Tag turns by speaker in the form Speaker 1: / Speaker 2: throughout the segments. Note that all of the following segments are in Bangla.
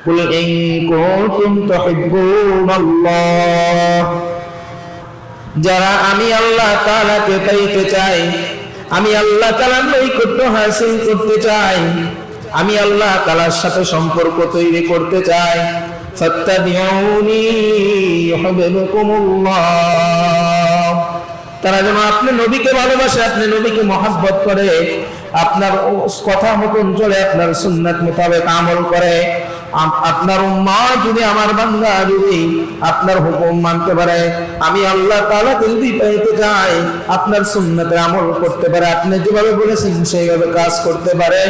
Speaker 1: কুল ইন কুনতুম তুহিব্বুনাল্লাহ, যারা আমি আল্লাহ তাআলাকে পাইতে চাই, আমি আল্লাহ তাআলার নৈকট্য হাসিল করতে চাই, আমি আল্লাহ তাআলার সাথে সম্পর্ক তৈরি করতে চাই, ফাত্তাবিউনি ইউহিব্বুকুমুল্লাহ, তারা যেন আপনি নবীকে ভালোবাসে, আপনি নবীকে মহব্বত করে, আপনার কথা মতন চলে, আপনার সুন্নাত মোতাবেক আমল করে। আপনার উম্মাহ যদি, আমার বান্দা যদি আপনার হুকুম মানতে পারে, আমি আল্লাহ তাআলাকে যদি পাইতে চাই, আপনার সুন্নাতে আমল করতে পারে, আপনি যেভাবে বলেছেন সেইভাবে কাজ করতে পারে,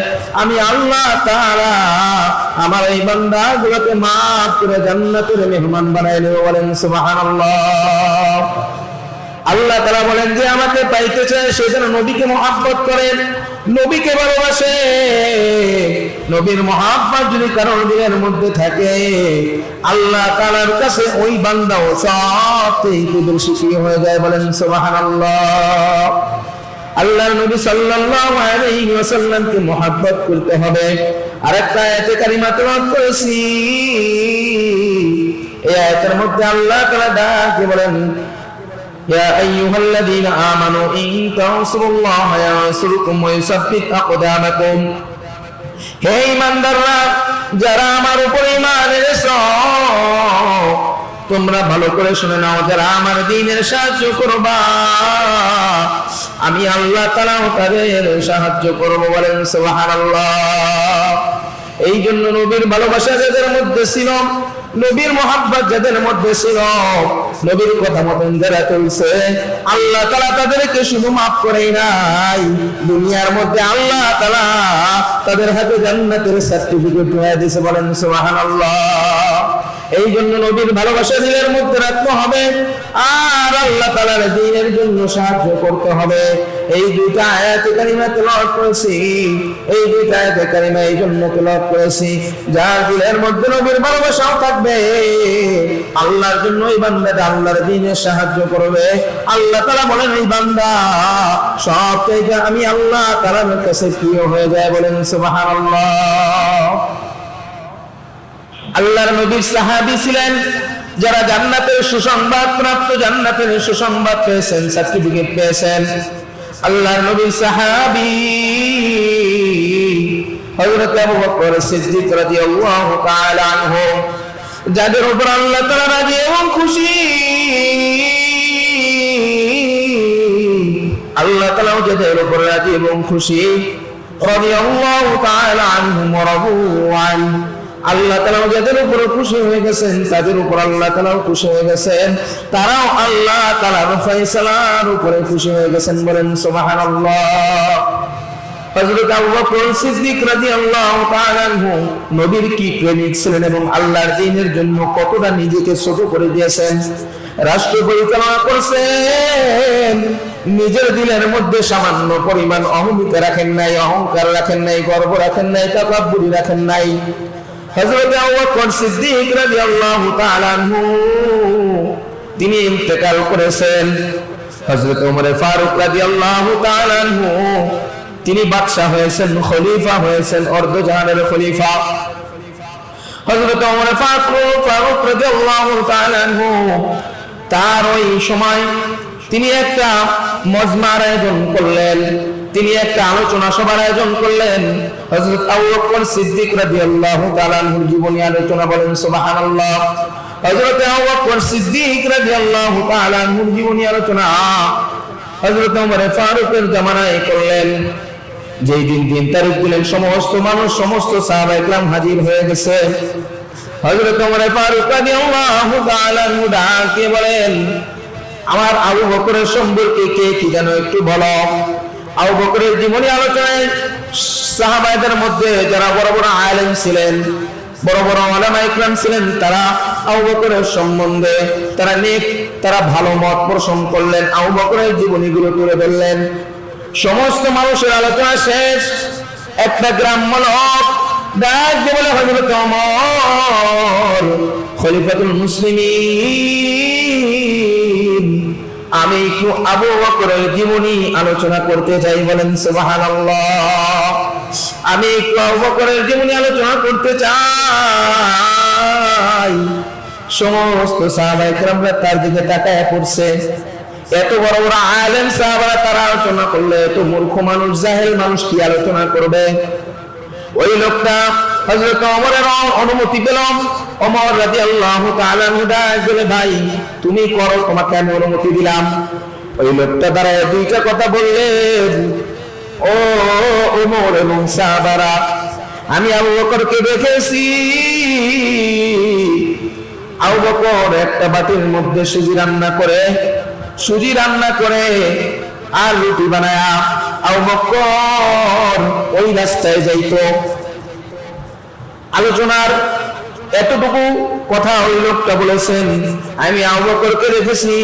Speaker 1: আমি আল্লাহ তাআলা আমার এই বান্দাগুলোকে মাফ করে জান্নাতের মেহমান বানায় নেব। বলেন সুবহানাল্লাহ। আল্লাহ তাআলা বলেন যে আমাকে পাইতে চায় সে যেন নবীকে মহব্বত করে, নবীকে ভালোবাসে। নবীর মহব্বত যদি কারোর দিলের মধ্যে থাকে, আল্লাহ তাআলার কাছে ওই বান্দাও সবচেয়ে বেশি প্রিয় হয়ে যায়। বলেন সুবহানাল্লাহ। আল্লাহর নবী সাল্লাল্লাহু আলাইহি ওয়াসাল্লামকে মহব্বত করতে হবে। আরেকটা আয়াতে কারিমা তেলাওয়াত করেছি, এই আয়াতের মধ্যে আল্লাহ তাআলা ডাকে বলেন, ইয়া আইয়ুহাল্লাযীনা আমানু ইন তানসুরুল্লাহা ইয়ানসুরকুম ওয়া ইউসাব্বিত আকদামাকুম, হে ঈমানদাররা, যারা আমার উপর ঈমান এনেছো, তোমরা ভালো করে শুনে নাও, যারা আমার দ্বীনের সাহায্য করবা, আমি আল্লাহ তাআলাও তাদের সাহায্য করব। বলেন সুবহানাল্লাহ। এই জন্য নবীর ভালোবাসা যাদের মধ্যে ছিল, নবীর মহব্বত যাদের মধ্যে ছিল, নবীর কথা মতন যারা চলছে, আল্লাহ তাআলা তাদেরকে শুধু মাফ করেই নাই, দুনিয়ার মধ্যে আল্লাহ তাআলা তাদের হাতে জান্নাতের সার্টিফিকেট দিয়ে দিয়েছে। বলেন সুবহানাল্লাহ। এই জন্য নবীর ভালোবাসা দিলের মধ্যে রাখতে হবে, আর আল্লাহ তাআলার দ্বীনের জন্য সাহায্য করতে হবে। এই দুইটা আয়াতে কারিমা তেলাওয়াত করেছি, এই দুইটা আয়াতে কারিমা এই জন্য তেলাওয়াত করেছি, যার দিলের মধ্যে নবীর ভালোবাসাও থাকবে, আল্লাহর জন্য এই বান্দাটা আল্লাহর দ্বীনে সাহায্য করবে। আল্লাহ তাআলা বলেন এই বান্দা সব থেকে আমি আল্লাহ তাআলার কাছে প্রিয় হয়ে যায়। বলেন সুবহানাল্লাহ। আল্লাহর নবীর সাহাবী ছিলেন যারা জান্নাতের সুসংবাদ প্রাপ্ত, জান্নাতের সুসংবাদ পেয়েছেন, সার্টিফিকেট পেয়েছেন। আল্লাহর নবীর সাহাবী হযরত আবু বকর সিদ্দিক রাদিয়াল্লাহু তাআলা আনহু, যাদের উপর আল্লাহ তাআলা রাজি এবং খুশি, আল্লাহ তাআলা যাদের উপর রাজি এবং খুশি, রাদিয়াল্লাহু তাআলা আনহুম ওয়া রাদু আনহু, আল্লাহ তাআলা যাদের উপর খুশি হয়ে গেছেন, তাদের উপর আল্লাহ তাআলাও খুশি হয়ে গেছেন, তারাও আল্লাহ তাআলার ফয়সালার উপরে খুশি হয়ে গেছেন। বলেন সুবহানাল্লাহ। হযরত আবু বকর সিদ্দিক রাদিয়াল্লাহু তাআলা আনহু নবীর কি প্রেমিক ছিলেন এবং আল্লাহর দ্বীনের জন্য কতটা নিজেকে ছোট করে দিয়েছেন, রাষ্ট্র পরিচালনা করছেন, নিজের দিলের মধ্যে সামান্য পরিমাণ অহমিকা রাখেন নাই, অহংকার রাখেন নাই, গর্ব রাখেন নাই, তাকাব্বুরি রাখেন নাই। হযরত আবু বকর সিদ্দিক রাদিয়াল্লাহু তাআলা আনহু তিনি ইন্তেকাল করেছেন। হযরত ওমর ফারুক রাদিয়াল্লাহু তাআলা আনহু তিনি বাদশা হয়েছেন, খলিফা হয়েছেন, অর্ধজাহানের খলিফা। হযরত ওমর ফারুক রাদিয়াল্লাহু তাআলা আনহু তার ওই সময় তিনি একটা মজমার আয়োজন করলেন, তিনি একটা আলোচনা সভার আয়োজন করলেন। হযরত আবু বকর সিদ্দিক রাদিয়াল্লাহু তাআলা আনহুর জীবনী আলোচনা। বলেন সুবহানাল্লাহ। হযরত আবু বকর সিদ্দিক রাদিয়াল্লাহু তাআলা আনহুর জীবনী আলোচনা হযরত ওমর ফারুকের জামানায় করলেন। যেই দিন 3 তারিখ দিলেন, সমস্ত মানুষ, সমস্ত সাহাবায়ে কেরাম হাজির হয়ে গেছে। হযরত ওমর ফারুক রাদিয়াল্লাহু তাআলা আনহু ডাকে বলেন, আমার আবু বকরের সম্পর্কে কে কি জানো একটু বলো। আবু বকরের জীবনী আলোচনায় সাহাবাদের মধ্যে যারা বড় বড় আলেম ছিলেন, বড় বড় উলামায়ে কেরাম ছিলেন, তারা আবু বকরের সম্বন্ধে তারা নেক, তারা ভালো মত পোষণ করলেন, আবু বকরের জীবনীগুলো তুলে ধরলেন। সমস্ত মানুষের আলোচনা শেষ, একটা গ্রাম্য লোক ডাক দিয়ে বলে, হযরত ওমর খলিফাতুল মুসলিমিন, আমি একটু আবু বকরের জীবনী আলোচনা করতে চাই। বলেন সুবহানাল্লাহ। আমি একটু আবু বকরের জীবনী আলোচনা করতে চাই। সমস্ত সাহাবায়ে কেরামরা তার দিকে তাকায় পড়ছে। এত বড় বড় আলেম সাহাবারা তারা আলোচনা করলে এত মূর্খ মানুষ, জাহেল মানুষ কি আলোচনা করবে? ওই লোকটা হযরত ওমরের অনুমতি পেল। ওমর রাদিয়াল্লাহু তাআলা বলে, ভাই তুমি করো, তোমাকে আমি অনুমতি দিলাম। ওই লোকটা দাঁড়ায় দুইটা কথা বললেন, ও ওমর এবং সাহাবারা, আমি আবু বকরকে দেখেছি আবু বকর একটা বাটির মধ্যে সুজি রান্না করে আর রুটি বানায়া আবু বকর ওই রাস্তায় যাইতো। আলোচনার এতটুকু কথা ওই লোকটা বলেছেন, আমি আবু বকরকে দেখেছি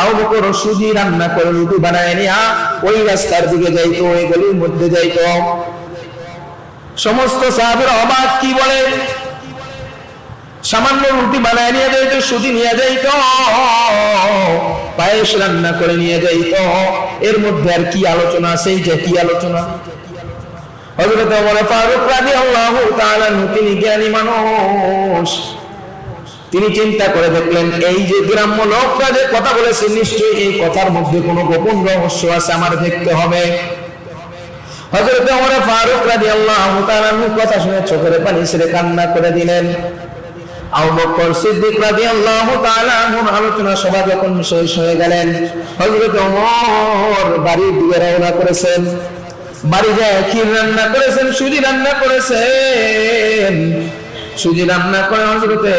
Speaker 1: আবু বকর সুজি রান্না করে রুটি বানায় নিয়া ওই রাস্তার দিকে যাইতো, ওই গলির মধ্যে যাইতো। সমস্ত সাহাবারা অবাক, কি বলে? সামান্য রুটি বানায় নিয়ে যাইতো, সুজি নিয়ে যাইতো, পায়েস রান্না করে নিয়ে যাইতো, এর মধ্যে আর কি আলোচনা আছে? এইটা কি আলোচনা? হযরত ওমর ফারুক রাদিয়াল্লাহু তাআলা তিনি জ্ঞানী মানুষ, তিনি চিন্তা করে দেখলেন এই যে গ্রাম্য লোকটা যে কথা বলেছে, নিশ্চয়ই এই কথার মধ্যে কোনো গোপন রহস্য আছে, আমার দেখতে হবে। হযরত ওমর ফারুক রাদিয়াল্লাহু তাআলা কথা শুনে চোখের পানি ছেড়ে কান্না করে দিলেন। আবু বকর সিদ্দিক রাদিয়াল্লাহু তাআলা আলোচনা সভা যখন শেষ হয়ে গেলেন, হযরত ওমর বাড়ির দিকে রওনা করেছেন। বাড়ি যায় ক্ষীর রান্না করেছেন, সুজি রান্না করেছেন। সুজি রান্না করে হযরতে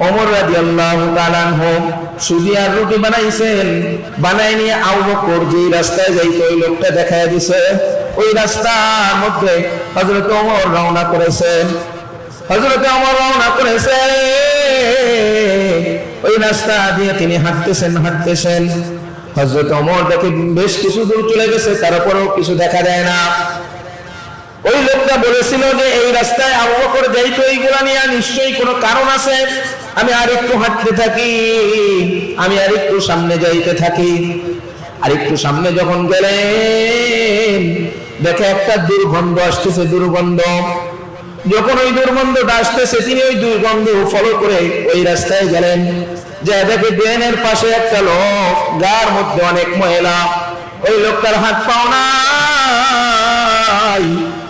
Speaker 1: ওমর রাদিয়াল্লাহু তাআলা সুজি আর রুটি বানাইছেন। বানাই নিয়ে আবু বকর যে রাস্তায় যাইতো ওই লোকটা দেখায় দিছে, ওই রাস্তার মধ্যে হযরত ওমর রওনা করেছেন। ওই রাস্তা দিয়ে তিনি হাঁটতেছেন। হযরত ওমর দেখে বেশ কিছু দূর চলে গেছে, তারপরেও কিছু দেখা যায় না। ওই লোকটা বলেছিল যে এই রাস্তায় আবু বকর যাইতো, এইগুলা নিয়ে নিশ্চয়ই কোনো কারণ আছে, আমি আর একটু হাঁটতে থাকি, আমি আর একটু সামনে যাইতে থাকি। আর একটু সামনে যখন গেলেন, দেখে একটা দুর্গন্ধ আসতেছে, দুর্গন্ধ। যখন ওই দুর্গন্ধটা আসতেছে, তিনি ওই দুর্গন্ধ ফলো করে ওই রাস্তায় গেলেন। যে দেখে ড্রেনের পাশে একটা লোক, গার মধ্যে অনেক ময়লা, ওই লোকটার হাত পাও নাই,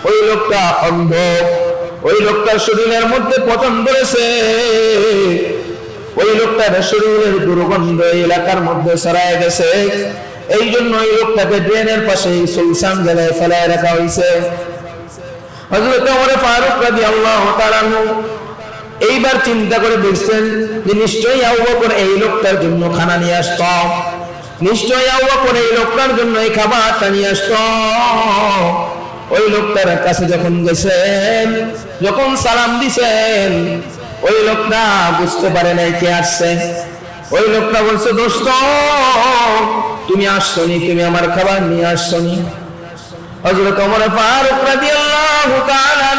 Speaker 1: ওই লোকটা অন্ধ, ওই লোকটার শরীরের মধ্যে পতন ধরেছে, ওই লোকটার শরীরের দুর্গন্ধ এলাকার মধ্যে ছড়ায় গেছে। এই জন্য ওই লোকটাকে ড্রেনের পাশে সুনসান জায়গায় ফেলায় রাখা হয়েছে। হযরত ওমর ফারুক রাদিয়াল্লাহু তাআলা এইবার চিন্তা করে দেখছেন যে নিশ্চয়ই আবু বকর এই লোকটার জন্য খানা নিয়ে আসত, নিশ্চয়ই আবু বকর এই লোকটার জন্য এই খাবারটা নিয়ে আসত। ওই লোকটার কাছে যখন গেছেন, যখন সালাম দিছেন, ওই লোকটা বুঝতে পারে নাই কে আসছে। ওই লোকটা বলছে, দোস্ত তুমি আসছনি, তুমি আমার খাবার নিয়ে আসছনি। হযরত ওমর ফারুক রাদিয়াল্লাহু তাআলা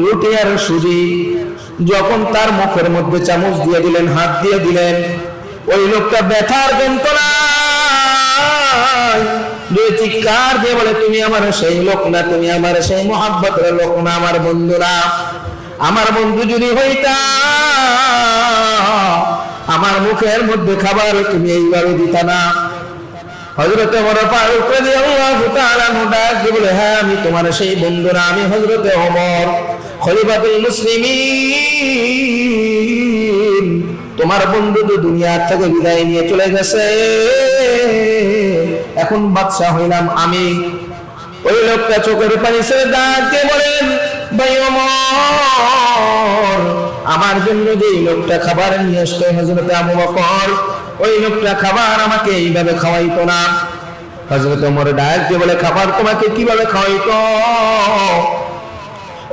Speaker 1: রুটি আর সুজি যখন তার মুখের মধ্যে চামচ দিয়ে দিলেন, হাত দিয়ে দিলেন, ওই লোকটা ব্যথার যন্ত্রণায় চিৎকার দিয়ে বলে, তুমি আমার সেই লোক না, তুমি আমার সেই মুহাব্বতের লোক না, আমার বন্ধু না। আমার বন্ধু যদি হইতা, আমার মুখের মধ্যে খাবার তুমি এইভাবে দিতা না। হযরত ওমর ফারুক রাদিয়াল্লাহু তাআলা বলে, হ্যাঁ আমি তোমার সেই বন্ধু না, আমি হযরত ওমর খলিফাতুল মুসলিমিন, তোমার বন্ধু তো দুনিয়া থেকে বিদায় নিয়ে চলে গেছে, এখন বাদশা হইলাম আমি। ওই লোকটা চোখের পানি ছেড়ে ডাকতে বলেন, ভাই ওমর, আমার জন্য যে লোকটা খাবার নিয়ে আসতো হযরত আবু বকর, ওই লোকটা খাবার আমাকে এইভাবে খাওয়াইতো না। হযরত ওমর ডাকতে বলে, খাবার তোমাকে কিভাবে খাওয়াইতো?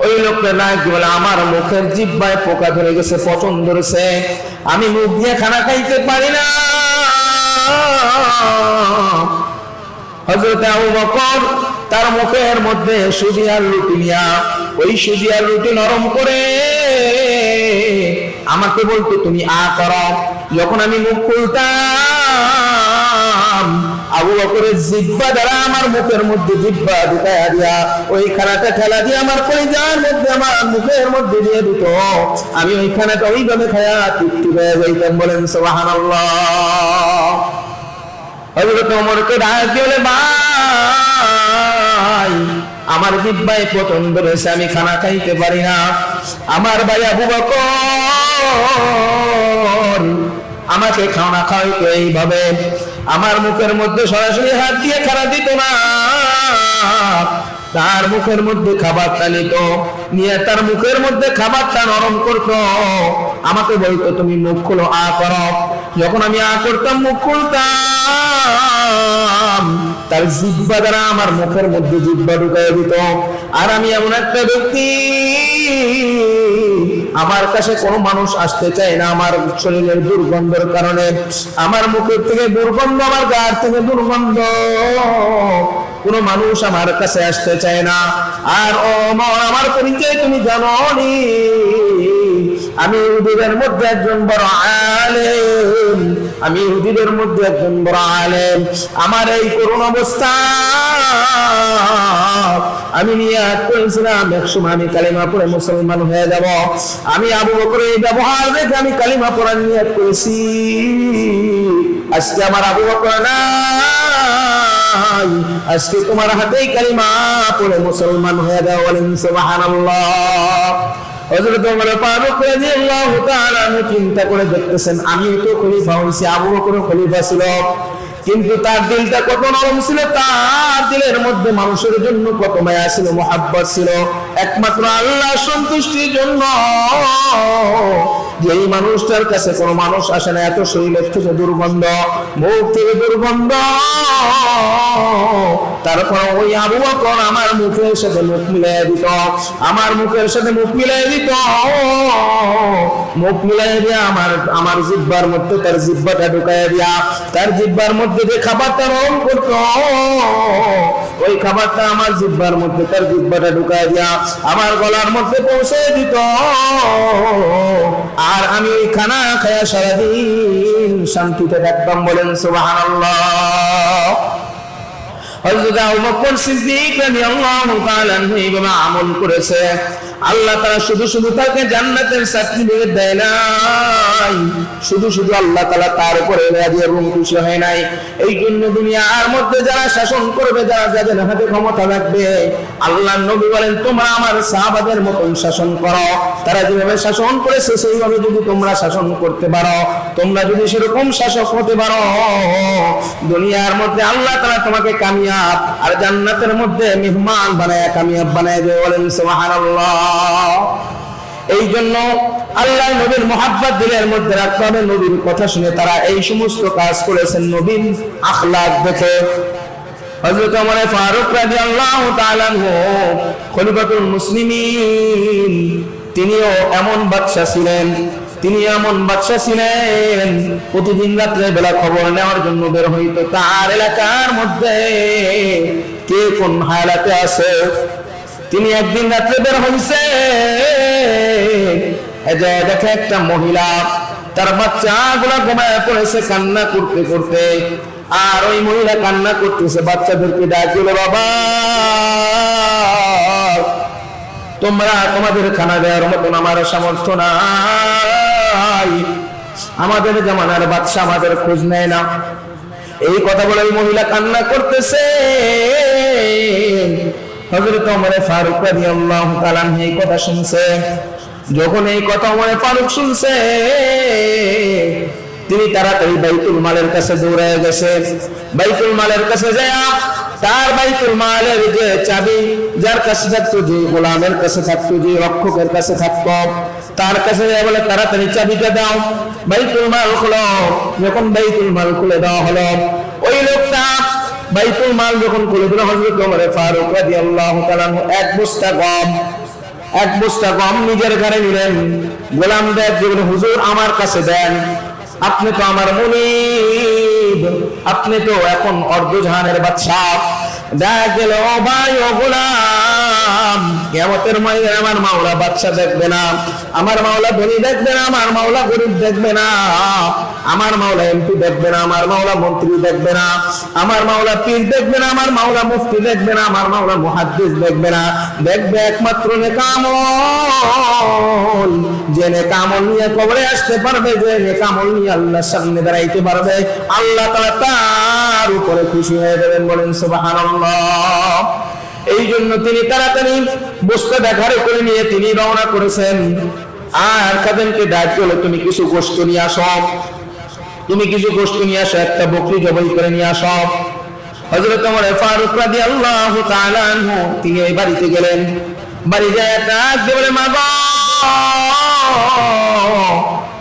Speaker 1: ওই লোকটা ডাকতে বলে, আমার মুখের জিহ্বায় পোকা ধরে গেছে, পচন ধরেছে, আমি মুখ দিয়ে খানা খাইতে পারি না। হযরত আবু বকর তার মুখের মধ্যে সুজি আর রুটি নিয়া, ওই সুজি আর রুটি নরম করে আমাকে বলতো, তুমি আ করো। যখন আমি মুখ খুলতাম, আবু বকরের জিহ্বা দ্বারা আমার মুখের মধ্যে জিহ্বা ঢুকাইয়া দিয়া ওই খানাটা ঠেলা দিয়ে আমার কলিজার মধ্যে আমার মুখের মধ্যে দিয়ে দিত, আমি ওই খানাটা ওইভাবে খায়া তৃপ্তি হয়ে যাইতাম। বলেন সুবহানাল্লাহ। হযরত ওমরকে ডাক দিয়ে, ভাই আমার জিহ্বায় পতন ধরেছে, আমি খানা খাইতে পারি না। আমার ভাই আবু বকর আমাকে খানা খাওয়াইতো এইভাবে, আমার মুখের মধ্যে সরাসরি হাত দিয়ে খানা দিত না, তার মুখের মধ্যে খাবারটা নিত, নিয়ে তার মুখের মধ্যে খাবারটা নরম করতো, আমাকে বলতো তুমি মুখ খুলো, আ করো। যখন আমি আ করতাম, মুখ খুলতাম, তার জিহ্বা দ্বারা আমার মুখের মধ্যে জিহ্বা ঢুকাইয়া দিত। আর আমি এমন একটা ব্যক্তি, আমার কাছে কোনো মানুষ আসতে চায় না আমার শরীরের দুর্গন্ধের কারণে, আমার মুখের থেকে দুর্গন্ধ, আমার গায়ের থেকে দুর্গন্ধ, কোন মানুষ আমার কাছে আসতে চায় না। আর আমার পরিচয় তুমি জানো নি, আমি ইহুদিদের মধ্যে একজন বড় আলেম, আমি ইহুদিদের মধ্যে একজন বড় আলেম। আমার এই করুণ অবস্থা আমি নিয়াত করেছিলাম একসময় আমি কালিমা পড়ে মুসলমান হয়ে যাব। আমি আবু বকরের এই ব্যবহার দেখে আমি কালিমা পড়ার নিয়াত করেছি। আজকে আমার আবু বকর নাই, আজকে তোমার হাতেই কালিমা পড়ে মুসলমান হয়ে যাও। বলেন সুবহানাল্লাহ। হযরত ওমর ফারুক রাদিয়াল্লাহু তাআলা চিন্তা করে দেখতেছেন, আমি তো খলিফা হইছি, আবু বকর খলিফা ছিল, কিন্তু তার দিলটা কত নরম ছিল, তার দিলের মধ্যে মানুষের জন্য কত মায়া ছিল, মুহাব্বত ছিল, একমাত্র আল্লাহ সন্তুষ্টির জন্য। যেই মানুষটার কাছে কোনো মানুষ আসে না, এত শরীরের থেকে দুর্গন্ধ, মুখ থেকে দুর্গন্ধ, তারপর ওই আবু বকর আমার মুখের সাথে মুখ মিলাই দিত, আমার মুখের সাথে মুখ মিলাই দিত, মুখ মিলাই দিয়া আমার জিহ্বার মধ্যে তার জিহ্বাটা ঢুকাইয়া দিয়া তার জিহ্বার মধ্যে যে খাবারটা নরম করতো, ওই খাবারটা আমার জিহ্বার মধ্যে তার জিহ্বাটা ঢুকাইয়া দিয়া আমার গলার মধ্যে পৌঁছে দিত। আর আমি ওই খানা খায়া সারাদিন শান্তিতে থাকতাম। বলেন সুবহানাল্লাহ। হযরত আবু বকর সিদ্দিক রাদিয়াল্লাহু তাআলা এইভাবে আমল করেছে, আল্লাহ তাআলা শুধু শুধু তাকে জান্নাতের সার্টিফিকেট দেয় নাই, শুধু শুধু আল্লাহ তাআলা তার উপরে রাজি এবং খুশি হয় নাই। এই জন্য দুনিয়ার মধ্যে যারা শাসন করবে, যারা যাদের হাতে ক্ষমতা রাখবে, আল্লাহর নবী বলেন তোমরা আমার সাহাবাদের মতন শাসন করো, তারা যেভাবে শাসন করেছে সেইভাবে যদি তোমরা শাসন করতে পারো, তোমরা যদি সেরকম শাসক হতে পারো, দুনিয়ার মধ্যে আল্লাহ তাআলা তোমাকে কামিয়াব আর জান্নাতের মধ্যে মেহমান বানায় কামিয়াব বানায় দেবে। বলেন সুবহানাল্লাহ। এই জন্য আল্লাহ নবীর মুহাব্বত দিলের মধ্যে রাখতে হবে, নবীর কথা শুনে তারা এই সমস্ত কাজ করেছেন নবীর আখলাক দেখে। হযরত ওমর ফারুক রাদিয়াল্লাহু তাআলা খলিফাতুল মুসলিমিন, তিনিও এমন বাদশা ছিলেন, প্রতিদিন রাত্রে বেলা খবর নেওয়ার জন্য বের হইতো তার এলাকার মধ্যে কে কোন হালাতে আছে। তিনি একদিন রাত্রে বের হইছে, দেখে একটা মহিলা তার বাচ্চাগুলা ঘুমায় পড়েছে কান্না করতে করতে, আর ওই মহিলা কান্না করতেছে, বাচ্চাদেরকে ডাক দিল, বাবা তোমরা তোমাদের খানা দেওয়ার মতন আমার সামর্থ্য নাই, আমাদের জামানার বাদশা আমাদের খোঁজ নেয় না। এই কথা বলে ওই মহিলা কান্না করতেছে। হযরত ওমর ফারুক রাদিয়াল্লাহু তাআলা এই কথা শুনছে। যখন এই কথা ওমর ফারুক শুনছে, তিনি তাড়াতাড়ি বাইতুল মালের কাছে দৌড়ায় গেছে। বাইতুল মালের কাছে যায়, তার বাইতুল মালের যে চাবি যার কাছে থাকতো, যে গোলামের কাছে থাকতো, যে রক্ষকের কাছে থাকতো, তার কাছে যায় বলে তাড়াতাড়ি চাবিটা দাও, বাইতুল মাল খুলো। যখন বাইতুল মাল খুলে দেওয়া হলো, ওই লোকটা বাইতুল মাল যখন খুলে দিল, হযরত ওমর ফারুক রাদিয়াল্লাহু তাআলা এক বস্তা গম নিজের ঘরে নিলেন, গোলামদের বলে হুজুর আমার কাছে দেন, আপনি তো আমার মুনিব, আপনি তো এখন অর্ধজাহানের বাদশা। দেখা গেল ও ভাই ও গোলাম, কিয়ামতের ময়দানে আমার মাওলা বাদশা দেখবে না, আমার মাওলা ধনী দেখবে না, আমার মাওলা গরিব দেখবে না, আমার মাওলা এমপি দেখবে না, আমার মাওলা মন্ত্রী দেখবে না, আমার মাওলা পীর দেখবে না, আমার মাওলা মুফতি দেখবে না, আমার মাওলা মুহাদ্দিস দেখবে না, দেখবে একমাত্র নেকামল। যে নেকামল নিয়ে কবরে আসতে পারবে, যে নেকামল নিয়ে আল্লাহর সামনে দাঁড়াইতে পারবে, আল্লাহ তাআলা তার উপরে খুশি হয়ে যাবেন। বলেন সুবহানাল্লাহ। এই জন্য তিনি তাড়াতাড়ি বস্তাটা ঘাড়ে করে নিয়ে তিনি রওনা করেছেন। আর খাদেমকে ডাক দিল, তুমি কিছু গোশত নিয়ে আসো, তুমি কিছু গোশত নিয়ে আসো, একটা বকরি জবাই করে নিয়ে আসো। হযরত ওমর ফারুক রাদিয়াল্লাহু তাআলা আনহু তিনি এই বাড়িতে গেলেন। বাড়ি যায় ডাক দিয়ে বলে, মা গো,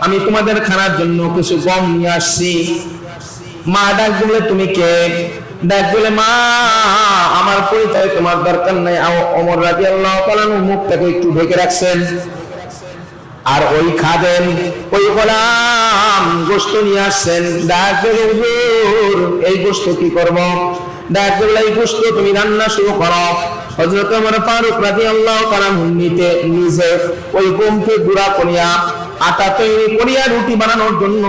Speaker 1: আমি তোমাদের খানার জন্য কিছু গম নিয়ে আসছি। মা ডাক দিলে, তুমি কে? ডাক দিলে, মা আমার পরিচয় তোমার দরকার নাই। ওমর রাদিয়াল্লাহু তাআলা মুখটাকে একটু ঢেকে রাখছেন। আর ওই খাদেম, ওই গোলাম গোশত নিয়ে আসছেন। ডাক দিলে, হুজুর এই গোশত কি করব? ডাক দিলে, এই গোশত তুমি রান্না শুরু করো। হযরত ওমর ফারুক রাদিয়াল্লাহু তাআলা নিজে ওই গমকে গুঁড়া করিয়া আটা তৈরি করিয়া রুটি বানানোর জন্য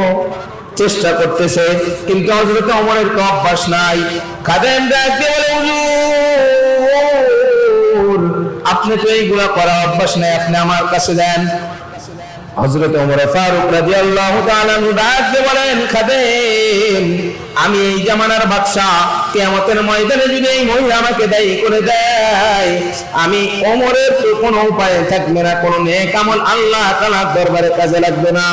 Speaker 1: চেষ্টা করতেছে। কিন্তু হযরত ওমরের তো অভ্যাস নাই। খাদেম ডাক দিয়ে বলে, হুজুর আপনি তো এইগুলা করা অভ্যাস নাই, আপনি আমার কাছে দেন। হযরত ওমর ফারুক রাদিয়াল্লাহু তাআলা ডাক দিয়ে বলেন, খাদেম আমি এই জামানার বাদশা, কিয়ামতের ময়দানে যদি এই মহিলা আমাকে দায়ী করে দেয়, আমি ওমরের তো কোনো উপায় থাকবে না, কোনো নেক আমল আল্লাহ তাআলার দরবারে কাজে লাগবে না,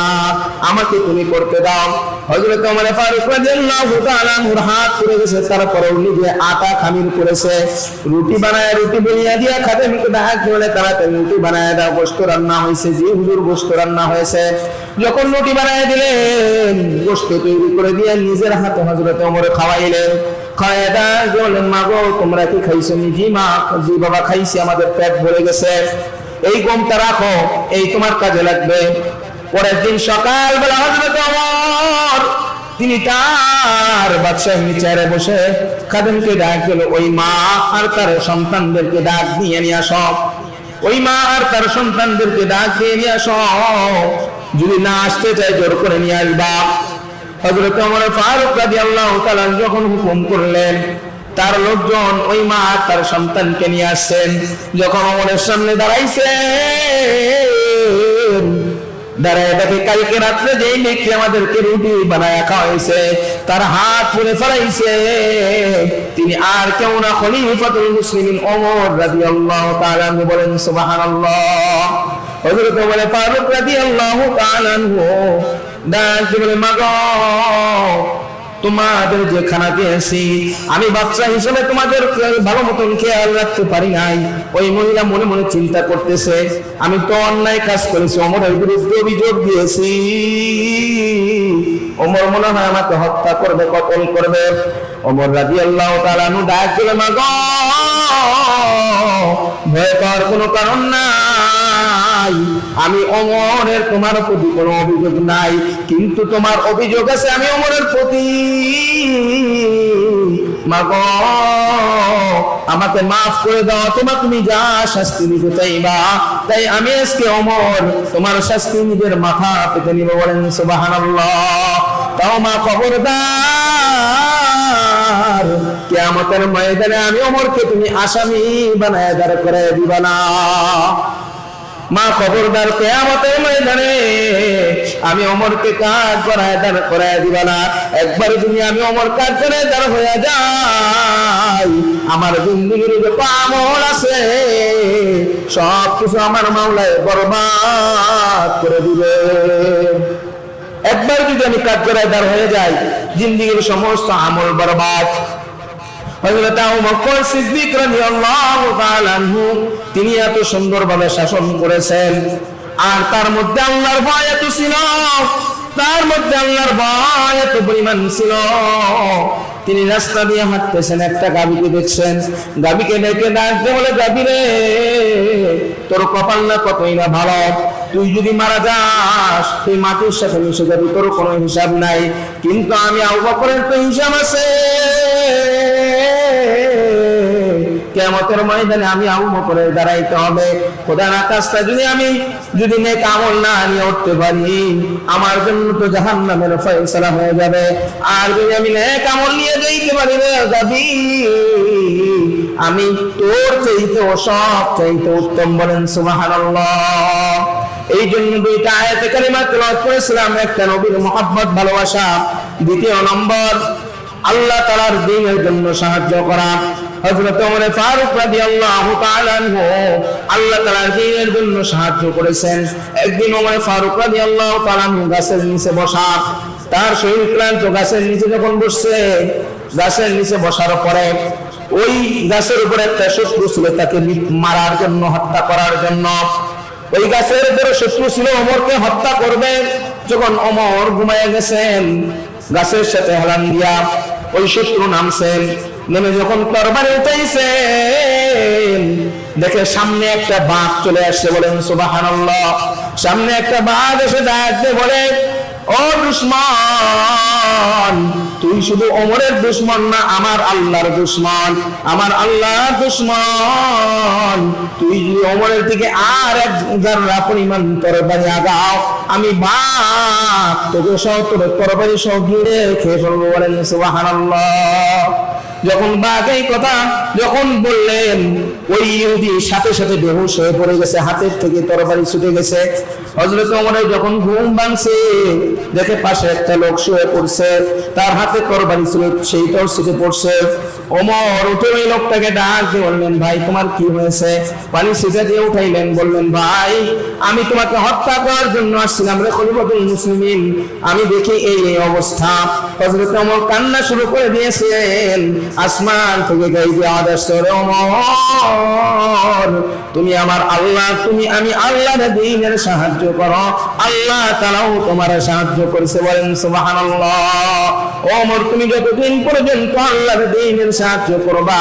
Speaker 1: আমাকে তুমি করতে দাও। হযরত ওমর ফারুক রাদিয়াল্লাহু তাআলা হাত করে গেছে, তারপরেও নিজে আটা খামির করেছে, রুটি বানায়, রুটি বানিয়ে দিয়া খাদেমকে ডাক দিয়ে তাড়াতাড়ি রুটি বানায় দাও, গোশত রান্না হয়েছে। জি হুজুর গোশত রান্না হয়েছে। যখন রুটি বানায় দিলেন, গোশত তৈরি করে দিয়ে নিজের হাতে হযরত ওমর খাওয়াইলেন। খাওয়াইয়া দেয় বললেন, মা গো তোমরা কি খাইছো? জি মা, জি বাবা খাইছি, আমাদের পেট ভরে গেছে। এই গমটা রাখো, এই তোমার কাজে লাগবে। পরের দিন সকালবেলা হযরত ওমর তিনি তার বাদশাহী চেয়ারে বসে খাদেমকে ডাক দিল, ওই মা আর তার সন্তানদেরকে ডাক দিয়ে নিয়ে আসো, ওই মা আর তার সন্তানদেরকে ডাক দিয়ে নিয়ে আসো, যদি না আসতে চাই জোর করে নিয়ে আসবা। হযরত ওমর ফারুক রাদিয়াল্লাহু তাআলা যখন হুকুম করলেন, তার লোকজন ওই মা আর তার সন্তানকে নিয়ে আসছেন। যখন ওমরের সামনে দাঁড়াইছে, দাঁড়ায় দেখে কালকে রাত্রে যেই ব্যক্তি আমাদেরকে রুটি বানায় খাওয়াইছে তার হাত পুড়ে ফেলাইছে, তিনি আর কেউ না, খলিফাতুল মুসলিমিন ওমর রাদিয়াল্লাহু তাআলা আনহু। বলেন সুবহানাল্লাহ। হযরত ওমর ফারুক রাদিয়াল্লাহু তাআলা আনহু ডাক দিয়ে বলে, মা গো তোমাদের যে খানা দিয়েছি, আমি বাচ্চা হিসেবে তোমাদের ভালো মতন খেয়াল রাখতে পারি নাই। ওই মহিলা মনে মনে চিন্তা করতেছে, আমি তো অন্যায় কাজ করেছি, ওমরের বিরুদ্ধে অভিযোগ দিয়েছি, ওমর মনে হয় আমাকে হত্যা করবে, কতল করবে। ওমর রাদিয়াল্লাহু তাআলা আনহু ডাক দিলেন, মা গো ভয় পাওয়ার কোনো কারণ নাই, আমি ওমরের তোমার প্রতি কোনো অভিযোগ নাই, কিন্তু তোমার অভিযোগ আছে আমি ওমরের প্রতি। মা গো আমাকে মাফ করে দাও, তুমি যা শাস্তি নিতে চাইবা তাই আমি আজকে ওমর তোমার শাস্তি নিজের মাথা পেতে নিব। বলেন সুবহানাল্লাহ। তাও মা খবরদার, কিয়ামতের ময়দানে আমি ওমরকে তুমি আসামি বানায় দাঁড় করে দিবা না। মা খবরদার, কিয়ামতের ময়দানে আমি ওমরকে কাজ করায় দাঁড় করায় দিবা না। একবার যদি আমি ওমর কাজ করে দাঁড় হয়ে যাই, আমার জিন্দেগির যে আমল আছে সব কিছু আমার মাওলায় বরবাদ করে দিবে। একবার যদি আমি কাজ করায় দাঁড় হয়ে যাই, জিন্দেগির সমস্ত আমল বরবাদ। হযরত আবু বকর সিদ্দিক রাদিয়াল্লাহু তাআলা আনহু তিনি এত সুন্দরভাবে শাসন করেছেন, আর তার মধ্যে আল্লাহর ভয় এত ছিল, তার মধ্যে আল্লাহর ভয় এত পরিমাণ ছিল। তিনি রাস্তা দিয়ে হাঁটতেছেন, একটা গাভীকে দেখছেন, গাভীকে দেখে ডাকতে বলে, গাভী রে তোর কপাল না কতই না ভালো, তুই যদি মারা যাস তুই মাটির সাথে মিশে যাবি, তোর কোনো হিসাব নাই, কিন্তু আমি আবু বকরের তো হিসাব আছে। কিয়ামতের ময়দানে আমি আবু বকরের দাঁড়াইতে হবে। খোদার আকাশটা যদি নেক আমল না নিয়ে উঠতে পারি, আমার জন্য তো জাহান্নামের ফয়সালা হয়ে যাবে। আর যদি আমি নেক আমল নিয়ে যাইতে পারি রে যাবি, আমি তোর চাইতে সব চাইতে উত্তম। বলেন সুবহানাল্লাহ। এই জন্য দুইটা আয়াতে কারিমা তেলাওয়াত করেছিলাম, একটা নবীর মহব্বত ভালোবাসা, দ্বিতীয় নম্বর আল্লাহ তাআলার দ্বীনের জন্য সাহায্য করা। হযরত ওমর ফারুক রাদিয়াল্লাহু তাআলা আনহু আল্লাহ তাআলার দ্বীনের জন্য সাহায্য করেছেন। একদিন ওমর ফারুক রাদিয়াল্লাহু তাআলা গাছের নিচে বসা, তার শরীর ক্লান্ত, গাছের নিচে যখন বসছে, গাছের নিচে বসার পরে ওই গাছের উপরে একটা শত্রু ছিল, তাকে মারার জন্য, হত্যা করার জন্য। ওই গাছের উপরে শত্রু ছিল, ওমরকে হত্যা করবে। যখন ওমর ঘুমাইয়া গেছেন, গাছের সাথে হেলান দিয়া ওই শত্রু নামছেন। নেমে যখন তরবারি উঠাইছেন, দেখে সামনে একটা বাঘ চলে আসছে। বলেন সুবহানাল্লাহ। সামনে একটা বাঘ এসে ডাকতে বলে, ও দুশমন, তুই শুধু ওমরের দুশমন না, আমার আল্লাহর দুশমন, আমার আল্লাহর দুশমন। তুই যদি ওমরের দিকে আর এক জাররা পরিমাণ তরবারি আগাও, আমি বাঘ তোকে সহ তোর তরবারি সহ গিয়ে খেয়ে ফেলবো। বলেন সুবহানাল্লাহ। যখন বাঘ এই কথা যখন বললেন, ওই ইহুদি সাথে সাথে বেহুশ হয়ে পড়ে গেছে, হাতের থেকে তরবারি ছুটে গেছে। হযরত ওমরের যখন ঘুম ভাঙছে, দেখে পাশে একটা লোক শুয়ে পড়ছে, তার হাতে তরবারি ছিল, সেইটাও ছুটে পড়ছে। ওমর উঠে ওই লোকটাকে ডাক দিয়ে বললেন, ভাই তোমার কি হয়েছে? পানি ছিটা দিয়ে উঠাইলেন, বললেন, ভাই আমি তোমাকে হত্যা করার জন্য আসছিলাম রে খলিফাতুল মুসলিমিন, আমি দেখি এই অবস্থা। হযরত ওমর কান্না শুরু করে দিয়েছেন। আসমান থেকে গাইবে আওয়াজ আসছে, রে ওমর, তুমি আমার আল্লাহ, আমি আল্লাহর দ্বীনের সাহায্য করো, আল্লাহ তাআলাও তোমার সাহায্য করেছে। বলেন সুবহানাল্লাহ। ওমর, তুমি যতদিন পর্যন্ত আল্লাহর দ্বীনের সাহায্য করবা,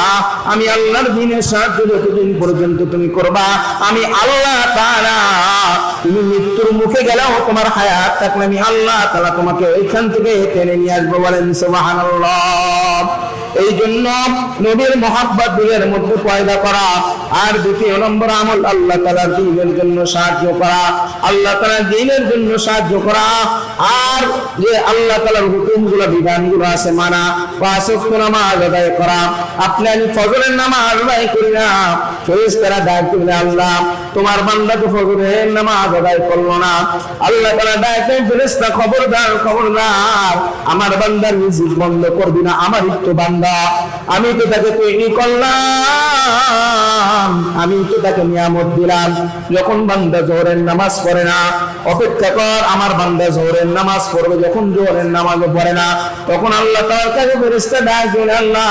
Speaker 1: আমি আল্লাহর দ্বীনের সাহায্য যতদিন পর্যন্ত তুমি করবা, আমি আল্লাহ তাআলা, তুমি মৃত্যুর মুখে গেলেও তোমার হায়াত থাকলে আমি আল্লাহ তাআলা তোমাকে ওইখান থেকে টেনে নিয়ে আসবো। বলেন সুবহানাল্লাহ। এই জন্য নবীর মহব্বত দিলের মধ্যে পয়দা করা। আর দ্বিতীয় নম্বর আমল আল্লাহ তাআলার দ্বীনের জন্য সাহায্য করা, আল্লাহ তাআলার দ্বীনের জন্য সাহায্য করা। আর যে আল্লাহ তাআলার হুকুমগুলো, বিধানগুলো আছে মানা, পাঁচ ওয়াক্ত নামাজ আদায় করা। আমি ফজরের নামাজ আদায় করি না, ফেরেশতারা ডাক দিলে, আল্লাহ তোমার বান্দা তো ফজরের নামাজ আদায় করলো না। আল্লাহ তাআলা ডাকে, ফেরেশতা খবরদার, খবরদার, আমার বান্দার রিজিক বন্ধ করবি না, আমারই তো বান্দা, আমি তো তাকে তৈরি করলাম, আমি তো তাকে নিয়ামত দিলাম। যখন বান্দা জোহরের নামাজ পড়ে না, অপেক্ষা কর, আমার বান্দা জোহরের নামাজ পড়বে। যখন জোহরের নামাজও পড়ে না, তখন আল্লাহ তাআলার কাছে ফেরেশতা ডাক দিলে, আল্লাহ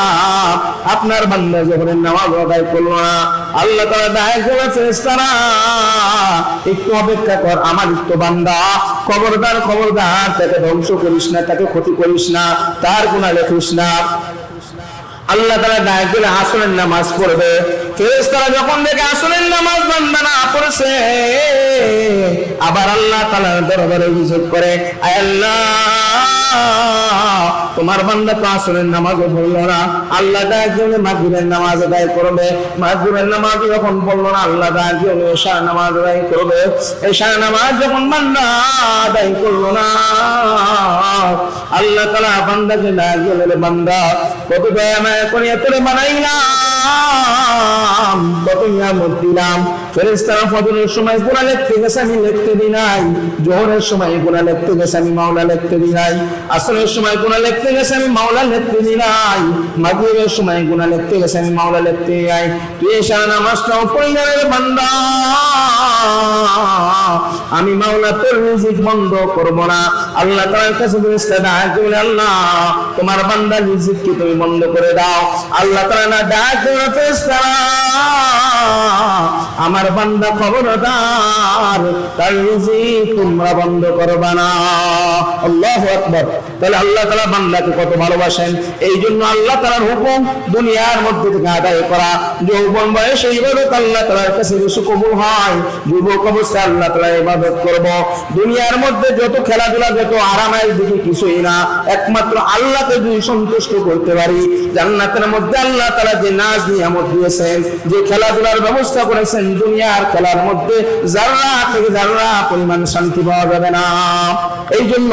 Speaker 1: আপনার বান্দা জোহরের নামাজ আদায় করলো না। আল্লাহ তাআলা ডাক দিলে, ফেরেশতারা একটু অপেক্ষা কর, আমার তো বান্দা, খবরদার, খবরদার, তাকে ধ্বংস করিস না, তাকে ক্ষতি করিস না, তার গুনাহ লেখিস না। আল্লাহ তাআলা ডাক দিলে আসরের নামাজ পড়বে। ফেরেশতারা যখন দেখে আসরের নামাজ বান্দা না পড়ছে, আবার আল্লাহ তাআলার দরবারে অভিযোগ করে, আয় আল্লাহ, তোমার বান্দা তো আসরের নামাজও পড়লো না। আল্লাহ ডাক দিলে মাগরিবের নামাজ আদায় করবে। মাগরিবের নামাজ যখন পড়লো না, আল্লাহ ডাক দিলে এশার নামাজ আদায় করবে। এশার নামাজ যখন বান্দা আদায় করলো না, আল্লাহ তাআলা বান্দাকে ডাক দিলে, বান্দা কত দয়া মায়া করে তোরে বানাইলাম, কত নিয়ামত দিলাম। ফেরেশতারা ফজরের সময় গুনাহ লিখতে গেছে, আমি লিখতে দিই নাই। জোহরের সময় গুনাহ লিখতে গেছে, আমি মাওলা লিখতে দিই নাই। আসরের সময় গুনাহ লিখতে গেছে, আমি মাওলা লিখতে দিই নাই। মাগরিবের সময় গুনাহ লিখতে গেছে, আমি মাওলা লিখতে দিই নাই। তুই এশার নামাজটাও পড়ি না রে বান্দা, আমি মাওলা তোর রিজিক বন্ধ করব না। আল্লাহ তাআলার কাছে ফেরেশতা ডাক দিলে, আল্লাহ তোমার বান্দার রিজিক কি তুমি বন্ধ করে দাও। আল্লাহ তাআলা ডাক দিলে, ফেরেশতারা আমার বান্দা খবরদার, তার রিজিক তোমরা বন্ধ করবে না। আল্লাহু আকবার। তাহলে আল্লাহ তাআলা বান্দাকে কত ভালোবাসেন। এই জন্য আল্লাহ তাআলার হুকুম দুনিয়ার মধ্যে থেকে আদায় করা। যৌবন বয়সে ইবাদত আল্লাহ তাআলার কাছে বেশি কবুল হয়। যুবক অবস্থায় আল্লাহ তাআলা ইবাদত করব। দুনিয়ার মধ্যে যত খেলাধুলা, যত আরামায়েশ দিকে কিছুই না, একমাত্র আল্লাহকে যদি সন্তুষ্ট করতে পারি, জান্নাতের মধ্যে আল্লাহ তাআলা যে নাজ নিয়ামত দিয়েছেন, যে খেলাধুলার ব্যবস্থা করেছেন, দুনিয়ার খেলার মধ্যে যারা থেকে যারা পরিমাণ শান্তি পাওয়া যাবে না। এই জন্য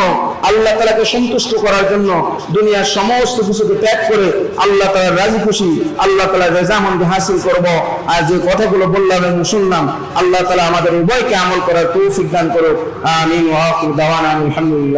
Speaker 1: আল্লাহ তাআলাকে সন্তুষ্ট করার জন্য দুনিয়ার সমস্ত কিছুকে ত্যাগ করে আল্লাহ তাআলার রাজি খুশি, আল্লাহ তাআলার রেজামন্দি হাসিল করব। আর যে কথাগুলো বললাম এবং শুনলাম, আল্লাহ তাআলা আমাদের উভয়কে আমল করার তৌফিক দান করুক। আমিন ওয়া আখিরু দাওয়ানা আলহামদুলিল্লাহ।